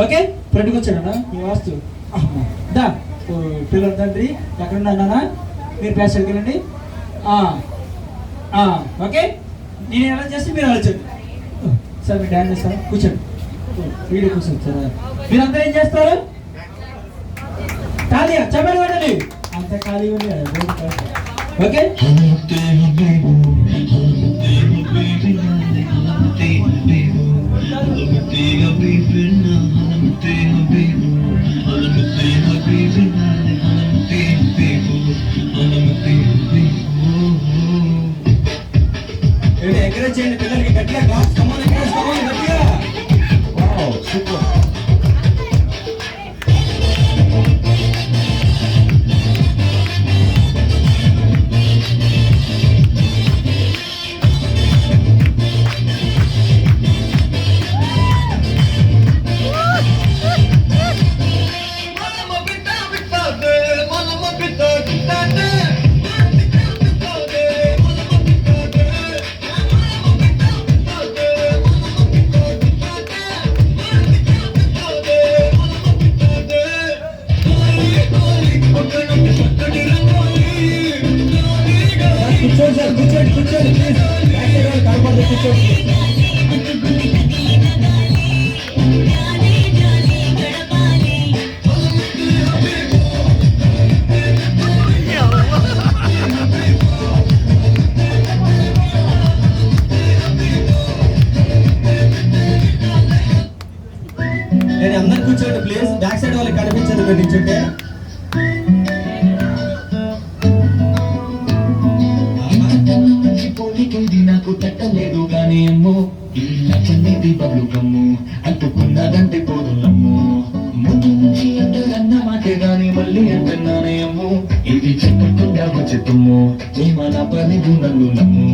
Okay ఫ్రెండ్కి వచ్చాడన్నా మీ వాస్తు దా పిల్లల తండ్రి ఎక్కడున్నా నాన్న మీరు ప్యాస్టర్కి వెళ్ళండి. ఓకే నేను ఎలా చేస్తే మీరు అలా చెప్పండి సార్. మీరు డ్యాన్స్ చేస్తారా? కూర్చోండి, వీడియో కూర్చోండి సార్. మీరందరూ ఏం చేస్తారు? ఖాళీ చెప్పండి కొట్టండి, అంత ఖాళీ ఉంది. ఓకే ఎంకరేజ్ చేయండి పిల్లలకి గట్టిగా. గట్టిగా సూపర్. కూర్చోండి ప్లీజ్. కనపడదు, కూర్చోండి. నేను అందరు కూర్చోండి ప్లీజ్. బ్యాక్ సైడ్ వాళ్ళకి కనిపించదు మీరు నిల్చుంటే. నాకు తట్టలేదు గానీ అమ్మో ఇల్లది బబ్లు కమ్ము అంటుకున్నదంటే పోదులమ్ము. ముందు నుంచి అంటున్న మాటే గాని మళ్ళీ అంటున్నానే అమ్ము. ఇది చెప్పకుండా వచ్చే తుమ్ము ఏమన్నా పని నన్ను నమ్ము.